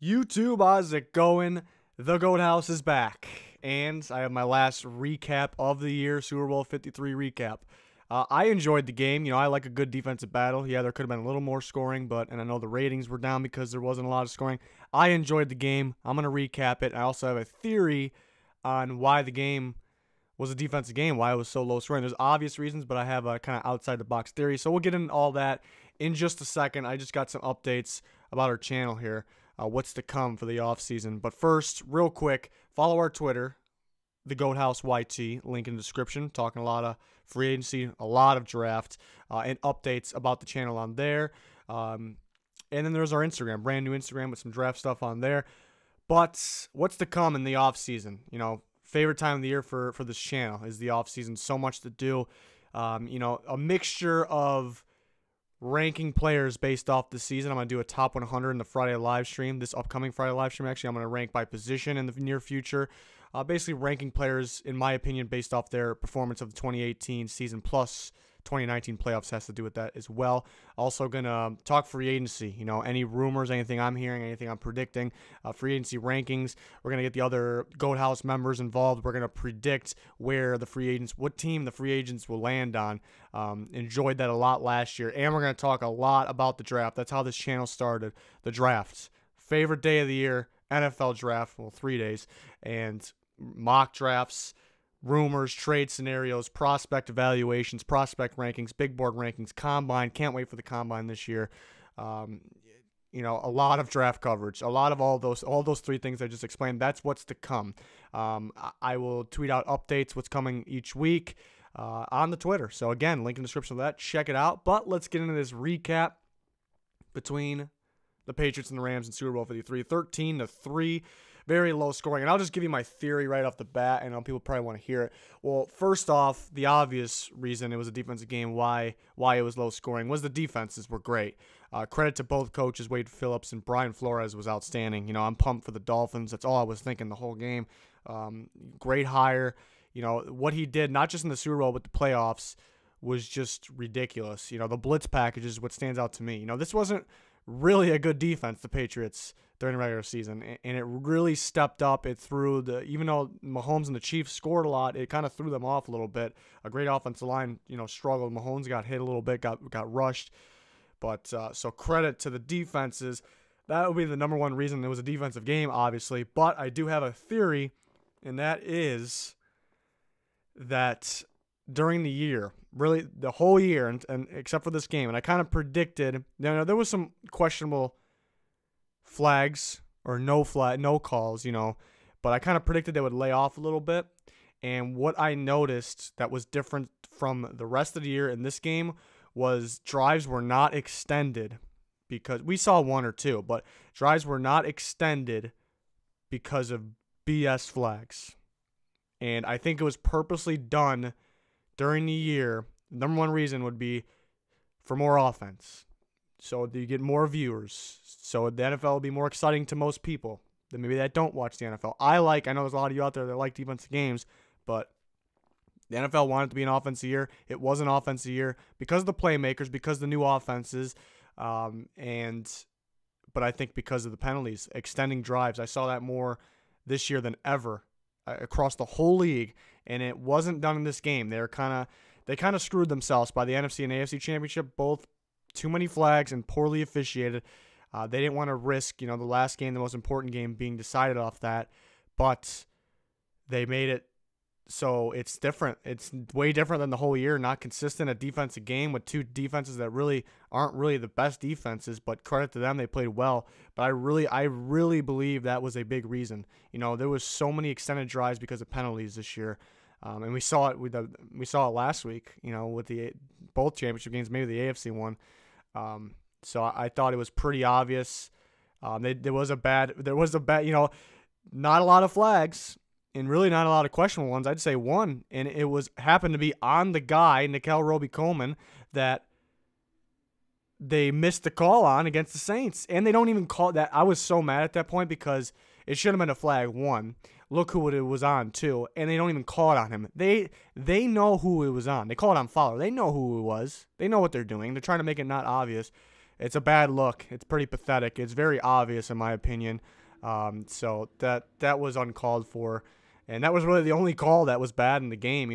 YouTube, how's it going? The Goat House is back, and I have my last recap of the year, Super Bowl 53 recap. I enjoyed the game. I like a good defensive battle. Yeah, there could have been a little more scoring, and I know the ratings were down because there wasn't a lot of scoring. I enjoyed the game. I'm going to recap it. I also have a theory on why the game was a defensive game, why it was so low scoring. There's obvious reasons, but I have a kind of outside-the-box theory, so we'll get into all that in just a second. I just got some updates about our channel here. What's to come for the offseason. But first, real quick, follow our Twitter, the Goat House YT, link in the description. Talking a lot of free agency, a lot of draft, and updates about the channel on there. And then there's our Instagram, brand new Instagram with some draft stuff on there. But what's to come in the offseason? Favorite time of the year for this channel is the offseason. So much to do. A mixture of ranking players based off the season. I'm going to do a top 100 in the Friday live stream, this upcoming Friday live stream. Actually, I'm going to rank by position in the near future. Basically ranking players, in my opinion, based off their performance of the 2018 season, plus 2019 playoffs has to do with that as well. Also going to talk free agency, any rumors, anything I'm hearing, anything I'm predicting, free agency rankings. We're going to get the other Goat House members involved. We're going to predict where the free agents, what team the free agents will land on. Enjoyed that a lot last year. And we're going to talk a lot about the draft. That's how this channel started, the draft. Favorite day of the year, NFL draft, 3 days, and mock drafts, rumors, trade scenarios, prospect evaluations, prospect rankings, big board rankings, combine. Can't wait for the combine this year. A lot of draft coverage, a lot of all those three things I just explained. That's what's to come. I will tweet out updates, what's coming each week on the Twitter. So again, link in the description of that. Check it out. But let's get into this recap between the Patriots and the Rams in Super Bowl 53, 13-3. Very low scoring. And I'll just give you my theory right off the bat. I know people probably want to hear it. Well, first off, the obvious reason it was a defensive game, why it was low scoring, was the defenses were great. Credit to both coaches, Wade Phillips and Brian Flores was outstanding. I'm pumped for the Dolphins. That's all I was thinking the whole game. Great hire. What he did, not just in the Super Bowl, but the playoffs, was just ridiculous. The blitz package is what stands out to me. This wasn't really a good defense, the Patriots, during the regular season, and it really stepped up. It threw even though Mahomes and the Chiefs scored a lot, it kind of threw them off a little bit. A great offensive line, struggled. Mahomes got hit a little bit, got rushed, but so credit to the defenses. That would be the number one reason it was a defensive game, obviously. But I do have a theory, and that is that during the year, really the whole year, and except for this game, and I kind of predicted, there was some questionable flags or no calls, but I kind of predicted they would lay off a little bit. And what I noticed that was different from the rest of the year in this game was drives were not extended, because we saw one or two, but drives were not extended because of BS flags. And I think it was purposely done during the year. Number one reason would be for more offense, so you get more viewers, so the NFL will be more exciting to most people than maybe that don't watch the NFL. I know there's a lot of you out there that like defensive games, but the NFL wanted it to be an offensive year. It was an offensive year because of the playmakers, because of the new offenses, but I think because of the penalties, extending drives. I saw that more this year than ever across the whole league, and it wasn't done in this game. They kind of screwed themselves by the NFC and AFC championship, both too many flags and poorly officiated. They didn't want to risk, the last game, the most important game, being decided off that, but they made it so it's different. It's way different than the whole year. Not consistent, a defensive game with two defenses that really aren't really the best defenses, but credit to them, they played well. But I really believe that was a big reason. There was so many extended drives because of penalties this year. And we saw it last week, with both championship games, maybe the AFC one. So I thought it was pretty obvious. There was a bad, not a lot of flags and really not a lot of questionable ones. I'd say one, and it happened to be on the guy, Nikel Roby-Coleman, that they missed the call on against the Saints. And they don't even call that. I was so mad at that point because it should have been a flag, one. Look who it was on, too. And they don't even call it on him. They know who it was on. They call it on Fowler. They know who it was. They know what they're doing. They're trying to make it not obvious. it's a bad look. It's pretty pathetic. It's very obvious in my opinion. So that was uncalled for, and that was really the only call that was bad in the game.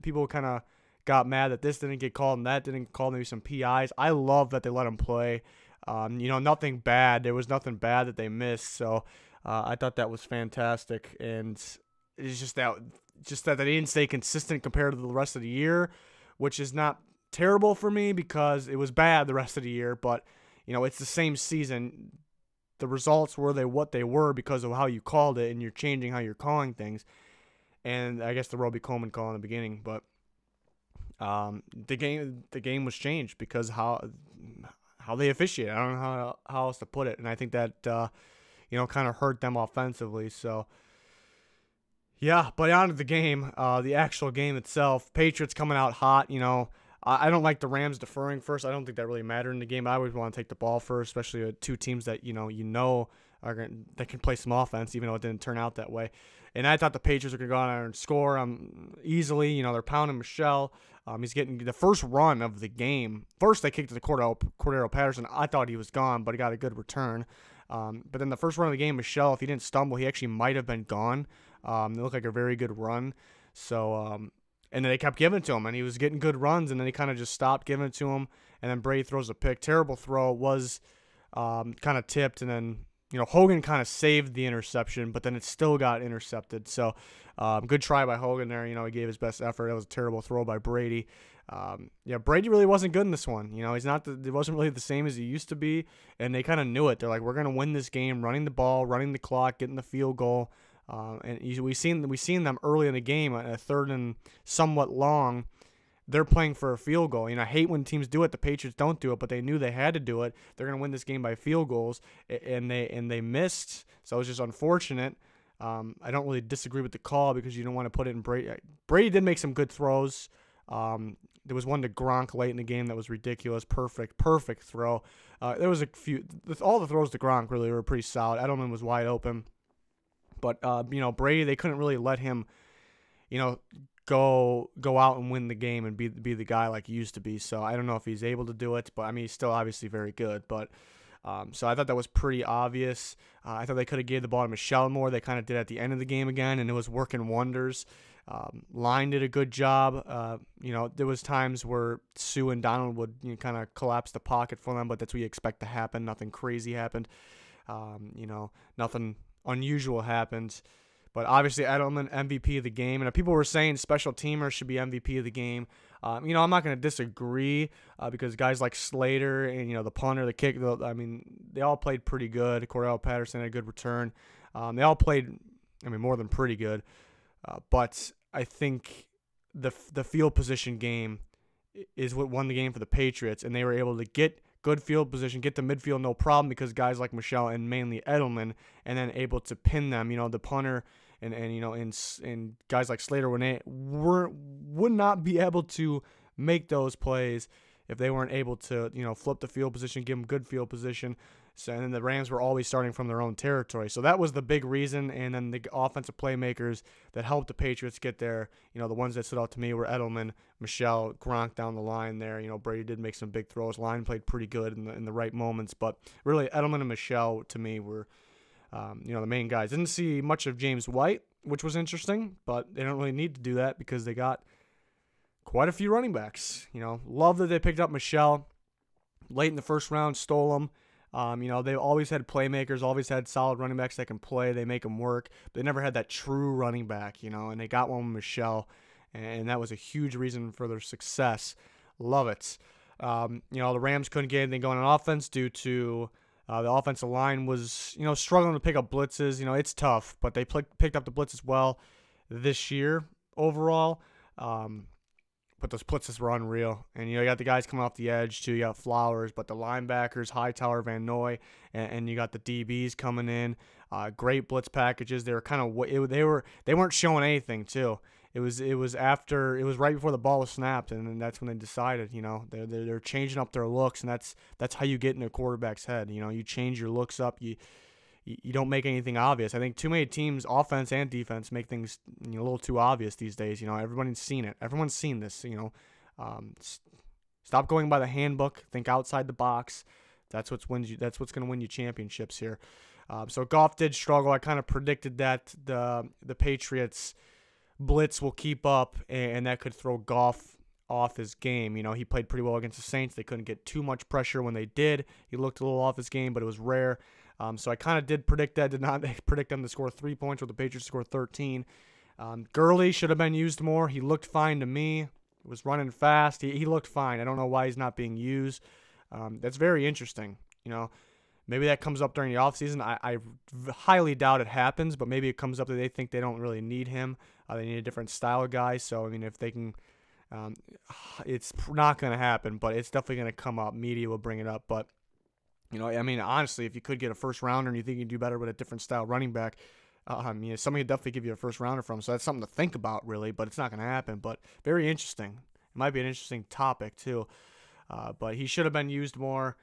People kind of got mad that this didn't get called and that didn't call, maybe some PIs. I love that they let him play. Nothing bad. There was nothing bad that they missed. So I thought that was fantastic, and it's just that they didn't stay consistent compared to the rest of the year, which is not terrible for me because it was bad the rest of the year. But it's the same season. The results were what they were because of how you called it, and you're changing how you're calling things. And I guess the Roby Coleman call in the beginning, but the game was changed because how they officiate. I don't know how else to put it, and I think that kind of hurt them offensively. So yeah, but on to the game, the actual game itself. Patriots coming out hot. I don't like the Rams deferring first. I don't think that really mattered in the game. I always want to take the ball first, especially with two teams that that can play some offense, even though it didn't turn out that way. And I thought the Patriots were going to go out there and score easily. They're pounding Michelle. He's getting the first run of the game. First, they kicked it to Cordero Patterson. I thought he was gone, but he got a good return. But then the first run of the game, Michelle, if he didn't stumble, he actually might have been gone. It looked like a very good run. So, and then they kept giving it to him, and he was getting good runs, and then he kind of just stopped giving it to him. And then Brady throws a pick. Terrible throw. It was kind of tipped, and then Hogan kind of saved the interception, but then it still got intercepted. So good try by Hogan there. He gave his best effort. It was a terrible throw by Brady. Brady really wasn't good in this one. It wasn't really the same as he used to be, and they kind of knew it. They're like, we're going to win this game running the ball, running the clock, getting the field goal. And we seen them early in the game, a third and somewhat long. They're playing for a field goal. I hate when teams do it. The Patriots don't do it, but they knew they had to do it. They're going to win this game by field goals, and they missed. So it was just unfortunate. I don't really disagree with the call because you don't want to put it in Brady. Brady did make some good throws. There was one to Gronk late in the game that was ridiculous. Perfect throw. There was a few. All the throws to Gronk really were pretty solid. Edelman was wide open. But Brady, they couldn't really let him, go out and win the game and be the guy like he used to be. So I don't know if he's able to do it, but he's still obviously very good. But so I thought that was pretty obvious. I thought they could have gave the ball to Michelle more. They kind of did at the end of the game again, and it was working wonders. Line did a good job. There was times where Sue and Donald would kind of collapse the pocket for them, but that's what you expect to happen. Nothing crazy happened. Nothing unusual happened. But obviously Edelman, MVP of the game. And people were saying special teamers should be MVP of the game. I'm not going to disagree because guys like Slater and, the punter, the kick, they all played pretty good. Cordell Patterson had a good return. They all played, more than pretty good. But I think the field position game is what won the game for the Patriots, and they were able to get good field position, get to midfield no problem because guys like Michelle and mainly Edelman, and then able to pin them. The punter and guys like Slater would not be able to make those plays if they weren't able to flip the field position, give them good field position. So, and then the Rams were always starting from their own territory. So that was the big reason. And then the offensive playmakers that helped the Patriots get there, the ones that stood out to me were Edelman, Michelle, Gronk down the line there. Brady did make some big throws. Line played pretty good in the right moments. But really, Edelman and Michelle, to me, were the main guys. Didn't see much of James White, which was interesting. But they don't really need to do that because they got quite a few running backs. Love that they picked up Michelle late in the first round, stole them. They've always had playmakers, always had solid running backs that can play. They make them work. They never had that true running back, and they got one with Michelle, and that was a huge reason for their success. Love it. The Rams couldn't get anything going on offense due to the offensive line was, struggling to pick up blitzes. It's tough, but they picked up the blitzes well this year overall. But those blitzes were unreal. And, you got the guys coming off the edge, too. You got Flowers, but the linebackers, Hightower, Van Noy, and you got the DBs coming in. Great blitz packages. They were kind of they weren't showing anything, too. It was right before the ball was snapped, and that's when they decided, they're changing up their looks, and that's how you get in a quarterback's head. You change your looks up. You don't make anything obvious. I think too many teams, offense and defense, make things a little too obvious these days. Everybody's seen it. Everyone's seen this. Stop going by the handbook. Think outside the box. That's what's going to win you championships here. So Goff did struggle. I kind of predicted that the Patriots blitz will keep up, and that could throw Goff off his game. He played pretty well against the Saints. They couldn't get too much pressure when they did. He looked a little off his game, but it was rare. So I kind of did predict that. Did not predict them to score 3 points, with the Patriots score 13. Gurley should have been used more. He looked fine to me. He was running fast. He looked fine. I don't know why he's not being used. That's very interesting. Maybe that comes up during the offseason. I highly doubt it happens, but maybe it comes up that they think they don't really need him. They need a different style of guy. So, if they can, it's not going to happen, but it's definitely going to come up. Media will bring it up. But, honestly, if you could get a first rounder and you think you can do better with a different style running back, somebody would definitely give you a first rounder from. So that's something to think about, really, but it's not going to happen. But very interesting. It might be an interesting topic, too. But he should have been used more.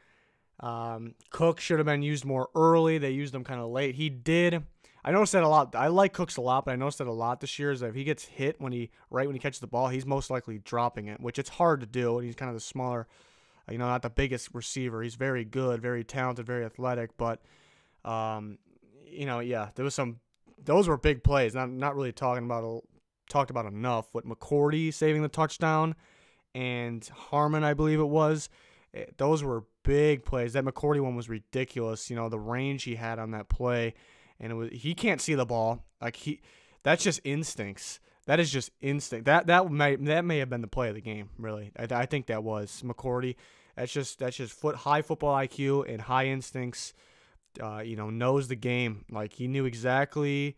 Cook should have been used more early. They used him kind of late. He did. I noticed that a lot. I like Cooks a lot, but I noticed that a lot this year is that if he gets hit when he catches the ball, he's most likely dropping it, which it's hard to do. And he's kind of the smaller, not the biggest receiver. He's very good, very talented, very athletic. But, there was some. Those were big plays. Not really talked about enough. With McCourty saving the touchdown, and Harmon, I believe it was. Those were big plays. That McCourty one was ridiculous. The range he had on that play, and he can't see the ball. That's just instincts. That is just instinct. That may have been the play of the game. Really, I think that was McCourty. That's just high football IQ and high instincts. Knows the game. He knew exactly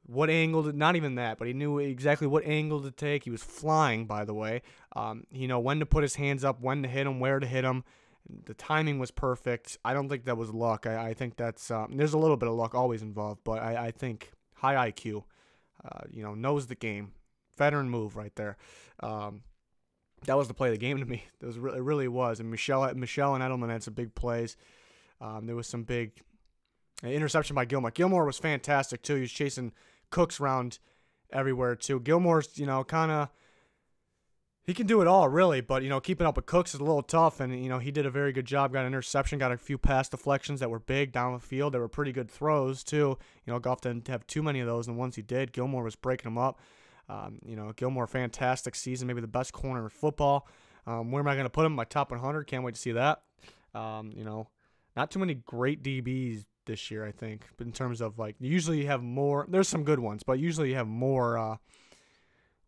what angle not even that, but he knew exactly what angle to take. He was flying, by the way. When to put his hands up, when to hit him, where to hit him. The timing was perfect. I don't think that was luck. I think that's there's a little bit of luck always involved, but I think high IQ, knows the game. Veteran move right there. That was the play of the game to me. It really was. And Michelle and Edelman had some big plays. There was some big interception by Gilmore. Gilmore was fantastic too. He was chasing Cooks around everywhere too. Gilmore's, kind of, he can do it all really, but keeping up with Cooks is a little tough. And he did a very good job. Got an interception. Got a few pass deflections that were big down the field. They were pretty good throws too. Goff didn't have too many of those, and the ones he did, Gilmore was breaking them up. Gilmore, fantastic season, maybe the best corner in football. Where am I going to put him? My top 100. Can't wait to see that. Not too many great DBs this year, I think. But in terms of usually you have more. There's some good ones, but usually you have more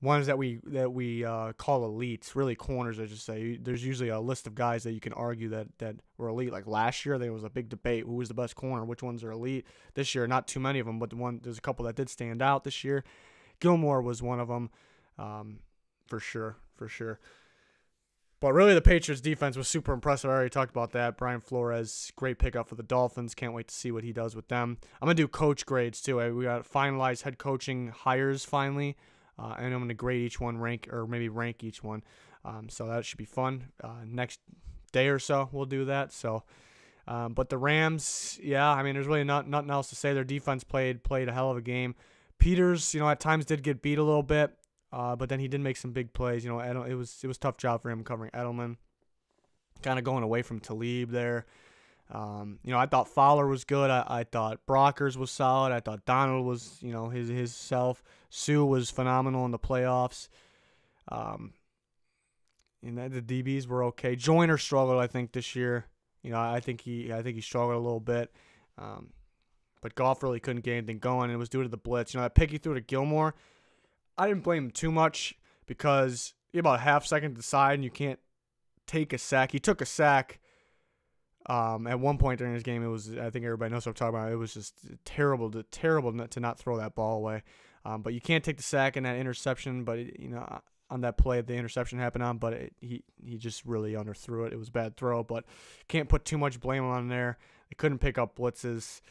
ones that we call elites. Really corners, I should say. There's usually a list of guys that you can argue that were elite. Like last year, there was a big debate: who was the best corner, which ones are elite. This year, not too many of them, but there's a couple that did stand out this year. Gilmore was one of them, for sure. But really, the Patriots' defense was super impressive. I already talked about that. Brian Flores, great pickup for the Dolphins. Can't wait to see what he does with them. I'm going to do coach grades, too. We got finalized head coaching hires finally, and I'm going to grade each one, rank each one. So that should be fun. Next day or so, we'll do that. So, but the Rams, there's really nothing else to say. Their defense played a hell of a game. Peters, at times did get beat a little bit. But then he did make some big plays. It was a tough job for him covering Edelman. Kind of going away from Talib there. I thought Fowler was good. I thought Brockers was solid. I thought Donald was, his self. Sue was phenomenal in the playoffs. And the DBs were okay. Joyner struggled, I think, this year. I think he struggled a little bit. But Goff really couldn't get anything going, and it was due to the blitz. That pick he threw to Gilmore, I didn't blame him too much because you have about a half second to decide and you can't take a sack. He took a sack at one point during his game. It was, I think everybody knows what I'm talking about. It was just terrible to not throw that ball away. But you can't take the sack and that interception. But on that play, the interception happened on. But he just really underthrew it. It was a bad throw. But can't put too much blame on there. They couldn't pick up blitzes.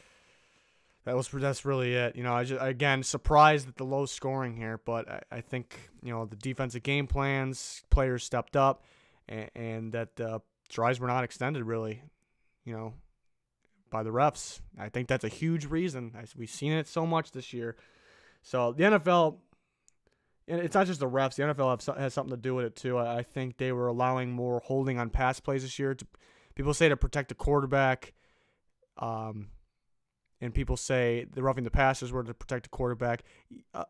That's really it. Again, surprised at the low scoring here, but I think, the defensive game plans, players stepped up, and that drives were not extended really, by the refs. I think that's a huge reason. We've seen it so much this year. So the NFL, and it's not just the refs. The NFL has something to do with it too. I think they were allowing more holding on pass plays this year People say to protect the quarterback, and people say the roughing the passers were to protect the quarterback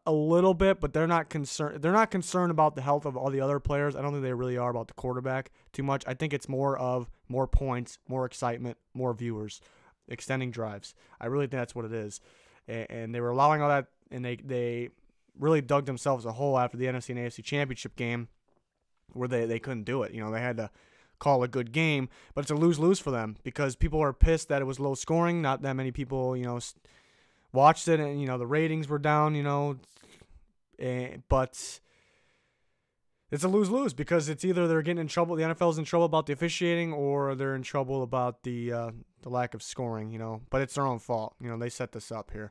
a little bit, but they're not concerned. They're not concerned about the health of all the other players. I don't think they really are about the quarterback too much. I think it's more of more points, more excitement, more viewers, extending drives. I really think that's what it is. And they were allowing all that, and they really dug themselves a hole after the NFC and AFC championship game where they couldn't do it. They had to call a good game, but it's a lose-lose for them because people are pissed that it was low scoring. Not that many people, watched it, and, the ratings were down, but it's a lose-lose because it's either they're getting in trouble, the NFL's in trouble about the officiating, or they're in trouble about the lack of scoring, but it's their own fault. They set this up here.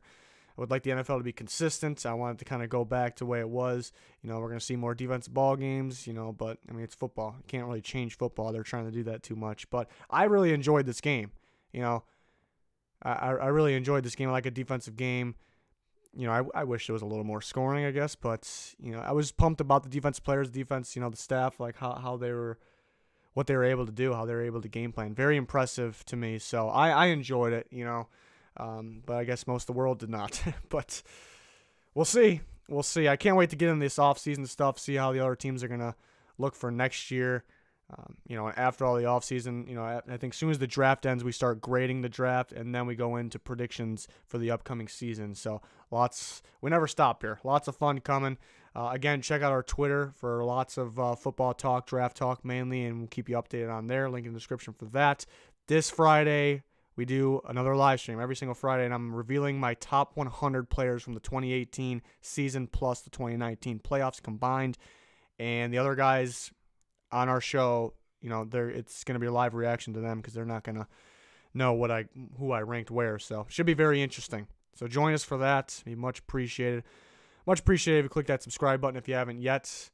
I would like the NFL to be consistent. I want it to kind of go back to the way it was. We're going to see more defensive ball games, but, it's football. You can't really change football. They're trying to do that too much. But I really enjoyed this game. I really enjoyed this game. I like a defensive game. I wish there was a little more scoring, I guess. But, I was pumped about the defensive players, the defense, the staff, like how they were, what they were able to do, how they were able to game plan. Very impressive to me. So I enjoyed it, but I guess most of the world did not. But we'll see. We'll see. I can't wait to get into this offseason stuff, see how the other teams are going to look for next year. After all the offseason, I think as soon as the draft ends, we start grading the draft, and then we go into predictions for the upcoming season. So we never stop here. Lots of fun coming. Again, check out our Twitter for lots of football talk, draft talk mainly, and we'll keep you updated on there. Link in the description for that. This Friday, we do another live stream every single Friday, and I'm revealing my top 100 players from the 2018 season plus the 2019 playoffs combined. And the other guys on our show, it's going to be a live reaction to them because they're not going to know who I ranked where. So it should be very interesting. So join us for that. It'd be much appreciated. Much appreciated if you click that subscribe button if you haven't yet.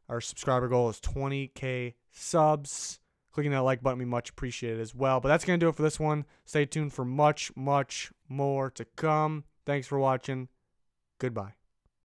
Our subscriber goal is 20K subs. Clicking that like button would be much appreciated as well. But that's going to do it for this one. Stay tuned for much, much more to come. Thanks for watching. Goodbye.